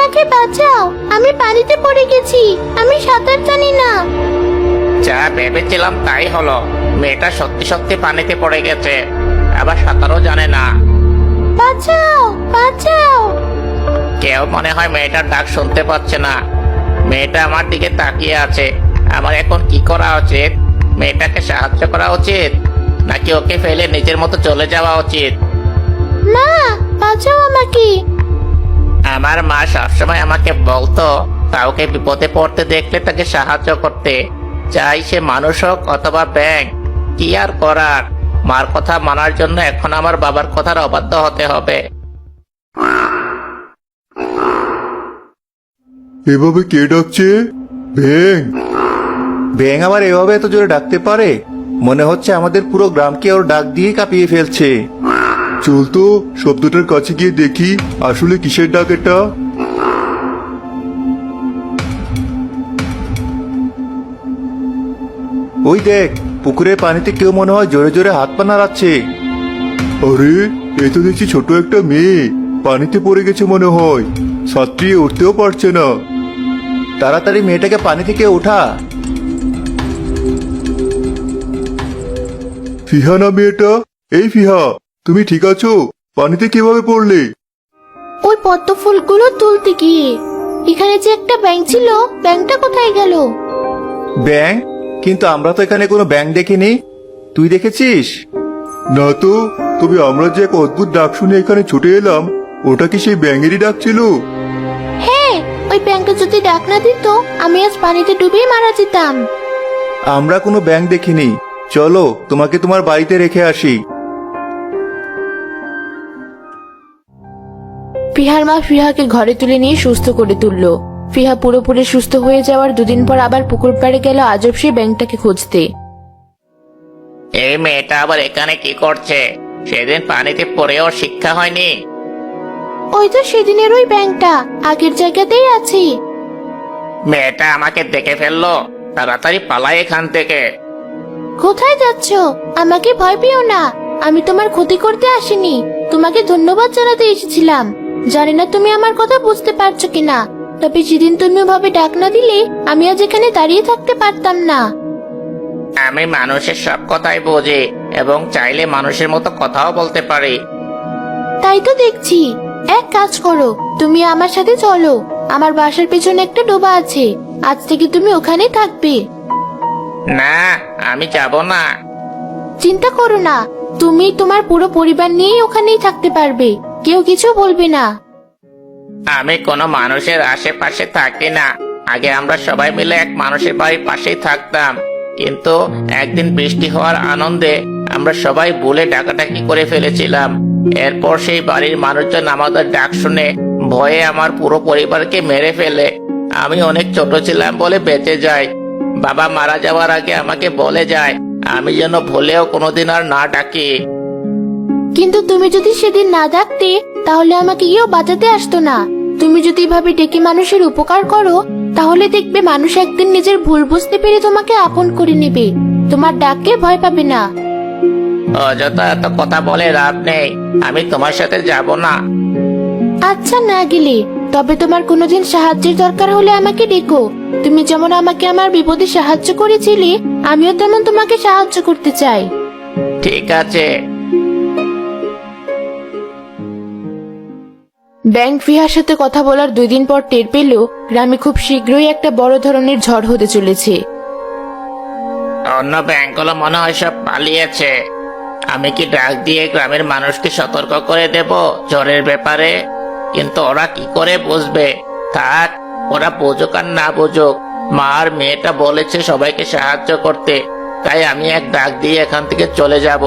আমাকে বাঁচাও, আমি পানিতে পড়ে গেছি, আমি সাঁতার জানি না। যা ভেবেছিলাম তাই হলো, মেয়েটা সত্যি সত্যি পানিতে পড়ে গেছে, আবার সাঁতারও জানে না। বাঁচাও, বাঁচাও। কেউ মনে হয় মেয়েটার ডাক শুনতে পাচ্ছে না। মেয়েটা আমার দিকে তাকিয়ে আছে। আমার এখন কি করা উচিত? মেয়েটাকে সাহায্য করা উচিত, নাকি ওকে ফেলে নিজের মতো চলে যাওয়া উচিত? মা, বাঁচাও আমাকে। আমার মা সবসময় আমাকে বলতো কাউকে বিপদে পড়তে দেখলে তাকে সাহায্য করতে, চাই সে মানুষ হোক অথবা ব্যাঙ। কি আর করার, মার কথা মানার জন্য এখন আমার বাবার কথার অবাধ্য হতে হবে। এভাবে কে ডাকছে? ব্যাং। ব্যাং আবার এভাবে এত জোরে ডাকতে পারে? মনে হচ্ছে আমাদের পুরো গ্রামকে ওর ডাক দিয়ে কাঁপিয়ে ফেলছে। চল তো শব্দটার কাছে গিয়ে দেখি আসলে কিসের ডাক এটা। ওই দেখ, পুকুরের পানিতে কেউ মনে হয় জোরে জোরে হাত পা নাড়াচ্ছে। আরে, এ তো দেখছি ছোট একটা মেয়ে, পানিতে পড়ে গেছে মনে হয়, সাঁতরিয়ে উঠতেও পারছে না। তাড়াতাড়ি মেয়েটাকে পানি থেকে ওঠা। ফিহা না মেয়েটা? এই ফিহা, তুমি ঠিক আছো? পানিতে কিভাবে পড়লে? ওই পদ্ম ফুলগুলো তুলতে গিয়ে। এখানে যে একটা ব্যাঙ ছিল, ব্যাঙটা কোথায় গেল? ব্যাং? কিন্তু আমরা তো এখানে কোনো ব্যাং দেখিনি। তুই দেখেছিস? না তো, তবে আমরা যে এক অদ্ভুত ডাক শুনে এখানে ছুটে এলাম, ওটা কি সেই ব্যাঙেরই ডাক ছিল? হ্যাঁ, ওই ব্যাঙটা যদি ডাক না দিত, আমি আজ পানিতে ডুবেই মারা যেতাম। আমরা কোনো ব্যাং দেখিনি। চলো তোমাকে তোমার বাড়িতে রেখে আসি। ফিহার মা ফিহাকে ঘরে তুলে নিয়ে সুস্থ করে তুললো। ফিহা পুরোপুরি সুস্থ হয়ে যাওয়ার দুদিন পর আবার পুকুর পাড়ে গেল আজব সেই ব্যাঙটাকে খুঁজতে। এই মেয়েটা আবার এখানে কি করছে? সেদিন পানিতে পড়েও শিক্ষা হয়নি? ওই তো সেদিনের ওই ব্যাঙটা, আগের জায়গাতেই আছে। মেয়েটা আমাকে দেখে ফেললো, তাড়াতাড়ি পালাই এখান থেকে। কোথায় যাচ্ছ? আমাকে ভয় পেও না, আমি তোমার ক্ষতি করতে আসিনি, তোমাকে ধন্যবাদ জানাতে এসেছিলাম। জানি না তুমি আমার কথা বুঝতে পারছো কিনা, তবে সেদিন তুমি ওভাবে ডাক না দিলে আমি আজ এখানে দাঁড়িয়ে থাকতে পারতাম না। আমি মানুষের সব কথাই বুঝি এবং চাইলে মানুষের মতো কথাও বলতে পারি। তাই তো দেখছি। এক কাজ করো, তুমি আমার সাথে চলো। আমার বাসার পেছনে একটা ডোবা আছে, আজ থেকে তুমি ওখানেই থাকবে। না, আমি যাব না। চিন্তা করো না, তুমি তোমার পুরো পরিবার নিয়েই ওখানেই থাকতে পারবে, কেউ কিছু বলবে না। আমি কোনো মানুষের আশেপাশে থাকি না। আগে আমরা সবাই মিলে এক মানুষের বাড়ির পাশেই থাকতাম, কিন্তু একদিন বৃষ্টি হওয়ার আনন্দে আমরা সবাই ভুলে ডাকাডাকি করে ফেলেছিলাম। এরপর সেই বাড়ির মানুষজন আমাদের ডাক শুনে ভয়ে আমার পুরো পরিবারকে মেরে ফেলে। আমি অনেক ছোট ছিলাম বলে বেঁচে যাই। বাবা মারা যাওয়ার আগে আমাকে বলে যায় আমি যেন ভুলেও কোনোদিন আর না ডাকি। কিন্তু তুমি যদি সেদিন না ডাকতে, তাহলে আমাকে কেউ বাঁচাতে আসতো না। তুমি যদি এভাবে ডেকে মানুষের উপকার করো, তাহলে দেখবে মানুষ একদিন নিজের ভুল বুঝতে পেরে তোমাকে আপন করে নেবে, তোমার ডাককে ভয় পাবে না। অযথা এত কথা বলে লাভ নেই, আমি তোমার সাথে যাব না। আচ্ছা, না গেলে তবে তোমার কোনোদিন সাহায্যের দরকার হলে আমাকে ডেকো। তুমি যেমন আমাকে আমার বিপদে সাহায্য করেছিলে, আমিও তেমন তোমাকে সাহায্য করতে চাই। ঠিক আছে। ব্যাঙ ফিহার সাথে কথা বলার 2 দিন পর টের পেল গ্রামে খুব শীঘ্রই একটা বড় ধরনের ঝড় হতে চলেছে। অন্য ব্যাংকগুলো মনে হয় সব পালিয়েছে। আমি কি ডাক দিয়ে গ্রামের মানুষকে সতর্ক করে দেব ঝড়ের ব্যাপারে? কিন্তু ওরা কি করে বুঝবে? থাক, ওরা বুঝুক আর না বুঝুক, মা আর মেয়েটা বলেছে সবাইকে সাহায্য করতে, তাই আমি এক ডাক দিয়ে এখান থেকে চলে যাব।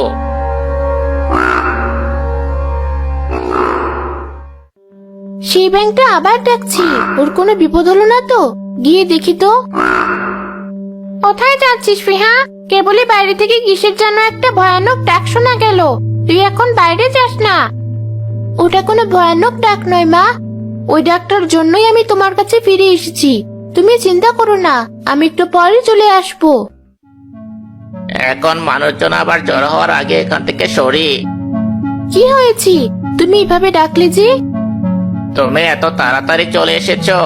সেই ব্যাঙটা আবার ডাকছি, ওর কোনো বিপদ হলো না তো? গিয়ে দেখি তো। কোথায় যাচ্ছিস ফিহা? কেবলই বাইরে থেকে কিসের যেন একটা ভয়ানক ডাক শোনা গেল। তুই এখন বাইরে যাস না। ওটা কোনো ভয়ানক ডাক নয় মা, ওই ডাকটার জন্যই আমি তোমার কাছে ফিরে এসেছি। তুমি চিন্তা করো না, আমি একটু পরে চলে আসবো। এখন মানুষজন আবার জড়ো হওয়ার আগে এখান থেকে সরি। কি হয়েছে? তুমি এভাবে ডাকলে যে? তুমি এত তাড়াতাড়ি চলে এসেছো।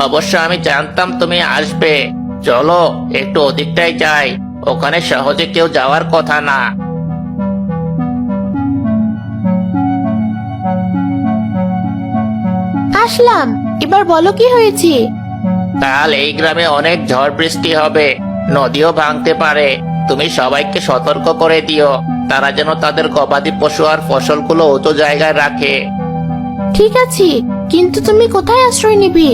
অবশ্য আমি জানতাম তুমি আসবে। চলো একটু ওদিকটাই যাই, ওখানে সহজে কেউ যাওয়ার কথা না। আসলাম, এবার বলো কি হয়েছে? কাল এই গ্রামে অনেক ঝড় বৃষ্টি হবে, নদীও ভাঙতে পারে। তুমি সবাইকে সতর্ক করে দিও, তারা যেন তাদের গবাদি পশু আর ফসলগুলো উঁচু জায়গায় রাখে। ঠিক আছে, কিন্তু তুমি কোথায় আশ্রয় নিবে?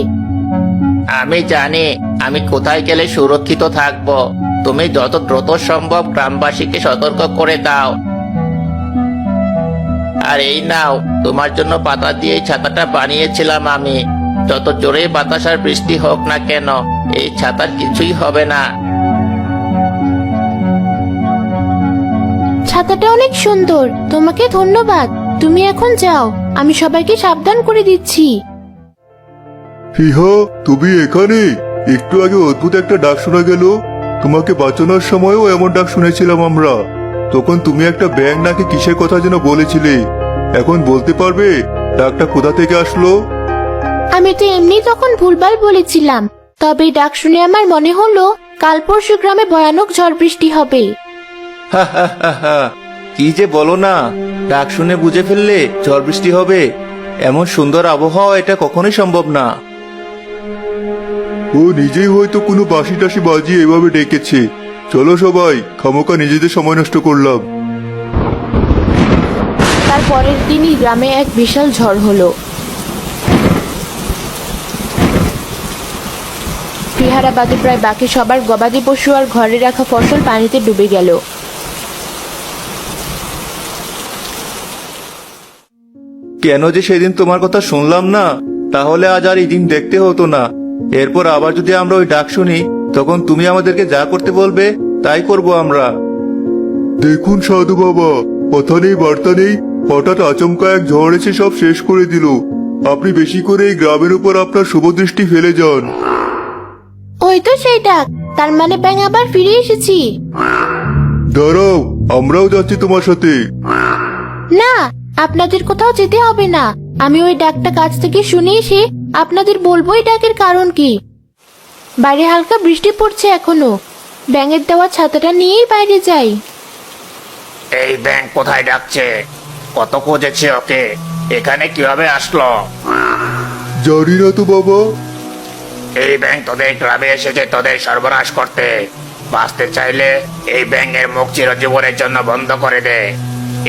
আমি জানি আমি কোথায় গেলে সুরক্ষিত থাকব। তুমি যত দ্রুত সম্ভব গ্রামবাসীকে সতর্ক করে দাও। আর এই নাও, তোমার জন্য পাতা দিয়ে এই ছাতাটা বানিয়েছিলাম আমি। যত জোরে বাতাস আর বৃষ্টি হোক না কেন, এই ছাতার কিছুই হবে না। ছাতাটা অনেক সুন্দর, তোমাকে ধন্যবাদ। তুমি এখন যাও, আমি সবাইকে সাবধান করে দিচ্ছি। ফিহা, তুমি এখানে? একটু আগে অদ্ভুত একটা ডাক শোনা গেল। তোমাকে বাঁচানোর সময়ও এমন ডাক শুনেছিলাম আমরা। তখন তুমি একটা ব্যাঙ নাকি কিসের কথা যেন বলেছিলে। এখন বলতে পারবে ডাকটা কোথা থেকে আসলো? আমি তো এমনি তখন ভুলভাল বলেছিলাম, তবে ডাক শুনে আমার মনে হলো কাল পরশু গ্রামে ভয়ানক ঝড় বৃষ্টি হবে। হা হা হা হা, কি যে বলো না, ডাক শুনে বুঝে ফেললে ঝড় বৃষ্টি হবে? এমন সুন্দর আবহাওয়া এটা কখনোই সম্ভব না। ও নিজেই হয়তো কোনো বাঁশি টাশি বাজিয়ে এভাবে ডেকেছে। চলো সবাই, খামোকা নিজেদের সময় নষ্ট করলাম। তার পরের দিনই গ্রামে এক বিশাল ঝড় হলো। ফিহারা বাদে প্রায় বাকি সবার গবাদি পশু আর ঘরে রাখা ফসল পানিতে ডুবে গেল। কেন যে সেদিন তোমার কথা শুনলাম না, তাহলে আজ আর এই দিন দেখতে হতো না। এরপর আবার যদি আমরা ওই ডাক শুনি, তখন তুমি আমাদেরকে যা করতে বলবে তাই করব আমরা। দেখুন সাধু বাবা, কথা নেই বার্তা নেই, হঠাৎ আচমকা এক ঝড় এসে সব শেষ করে দিল। আপনি বেশি করে এই গ্রামের উপর আপনার শুভ দৃষ্টি ফেলে যান। ওই তো সেই ডাক, তার মানে ব্যাঙ আবার ফিরে এসেছি। দাঁড়াও, আমরাও যাচ্ছি তোমার সাথে। না, আপনাদের কোথাও যেতে হবে না। আমি ওই ডাকটা কাছ থেকে শুনে এসে আপনাদের বলবো এই ডাকের কারণ কি। বাইরে হালকা বৃষ্টি পড়ছে এখনো, ব্যাঙের দেওয়া ছাতাটা নিয়েই বাইরে যাই। এই ব্যাঙ কোথায় ডাকছে? কত খুঁজেছি ওকে, এখানে কিভাবে আসলো? জানি না তো বাবা। এই ব্যাঙ তোদের গ্রামে এসেছে তোদের সর্বনাশ করতে। বাঁচতে চাইলে এই ব্যাঙের মুখ চিরজীবনের জন্য বন্ধ করে দে।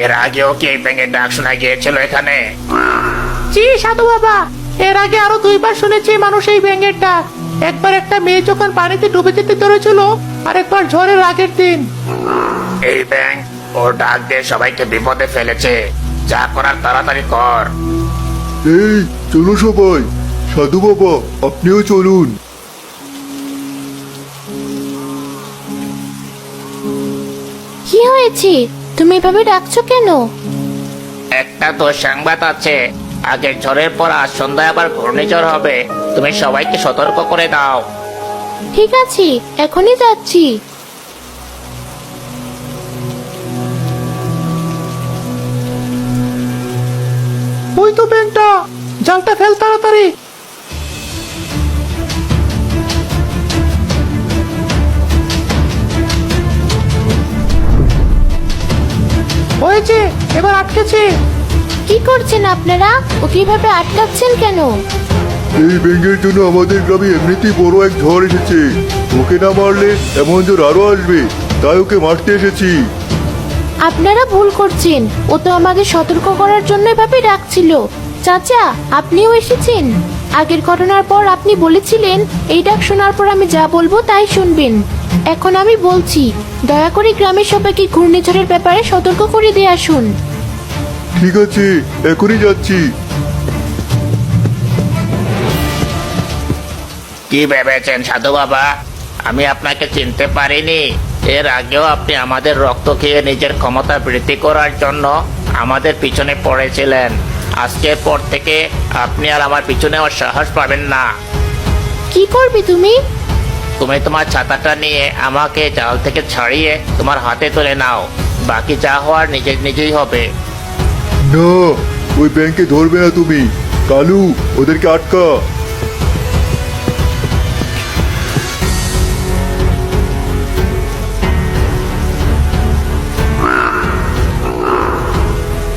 এর আগেও কি এই ব্যাঙের ডাক শোনা গিয়েছিল এখানে? জি সাধু বাবা, এর আগে আরো 2বার শুনেছি মানুষ এই ব্যাঙের ডাক। একবার একটা মেয়ে যখন পানিতে ডুবে যেতে ধরেছিল, আর একবার ঝড়ের আগের দিন। এই ব্যাঙ ওর ডাক দিয়ে সবাইকে বিপদে ফেলেছে। যা করার তাড়াতাড়ি কর। এই চলো সবাই, সাধু বাবা আপনিও চলুন। কি হয়েছে? তুমি এভাবে ডাকছো কেন? একটা তো সংবাদ আছে, আগের ঝড়ের পর আজ সন্ধ্যায় আবার ঘূর্ণিঝড় হবে। তুমি সবাইকে সতর্ক করে দাও। ঠিক আছে, এখনই যাচ্ছি। ওই তো ব্যাঙটা, জালটা ফেল তাড়াতাড়ি। হয়েছে, এবার আটকেছে। কি করছেন আপনারা? ও কিভাবে আটকাচ্ছেন কেন? এই ব্যাঙের জন্য আমাদের গ্রামে এমনিতেই বড় এক ঝড় এসেছে। ওকে না মারলে এমন ঝড় আরো আসবে, তাই ওকে মারতে এসেছি। আপনারা ভুল করছেন, ও তো আমাদের সতর্ক করার জন্য এভাবে ডাকছিল। চাচা, আপনিও এসেছেন। আগের ঘটনার পর আপনি বলেছিলেন এই ডাক শোনার পর আমি যা বলবো তাই শুনবেন। এখন আমি বলছি, দয়া করে গ্রামের সবাইকে ঘূর্ণিঝড়ের ব্যাপারে সতর্ক করে দিয়ে আসুন। ঠিক আছে, এখনই যাচ্ছি। কি ভেবেছেন সাধু বাবা? আমি আপনাকে চিনতে পারিনি। এর আগেও আপনি আমাদের রক্ত খেয়ে নিজের ক্ষমতা বৃদ্ধি করার জন্য আমাদের পিছনে পড়েছিলেন। আজকের পর থেকে আপনি আর আমার পিছনে আর সাহস পাবেন না। কি করবি তুমি? তুমি তোমার ছাতাটা নিয়ে আমাকে জাল থেকে ছাড়িয়ে তোমার হাতে তুলে নাও। বাকি যা হওয়ার নিজেই হবে। না, ও ওই ব্যাংকে ধরবে না তুমি। কালু, ওদেরকে আটকা।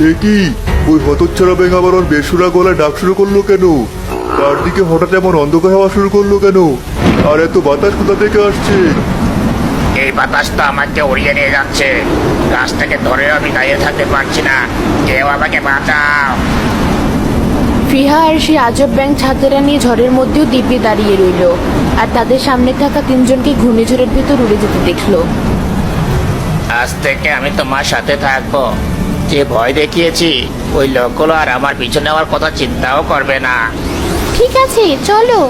এ কি, ওই হতচ্ছাড়া ব্যাঙ আবার ওর বেসুরা গলায় ডাক শুরু করলো কেন? তার দিকে হঠাৎ এমন অন্ধকার হওয়া শুরু করলো কেন? আর এত বাতাস কোথা থেকে আসছে? এই বাতাসটা আমাকে উড়িয়ে নিয়ে যাচ্ছে। গাছ থেকে ধরে আমি দাঁড়িয়ে থাকতে পারছি না, কেউ আমাকে বাঁচাও। ফিহা আর সেই আজব ব্যাঙ ছাতেরা নিয়ে ঝড়ের মধ্যেও দিব্যি দাঁড়িয়ে রইল, আর তাদের সামনে থাকা তিনজনকে ঘূর্ণিঝড়ের ভেতর উড়ে যেতে দেখলো। আজ থেকে আমি তোমার সাথে থাকবো। যে ভয় দেখিয়েছি, ওই লোকগুলো আর আমার পিছনে আমার কথা চিন্তাও করবে না। ঠিক আছে, চলো।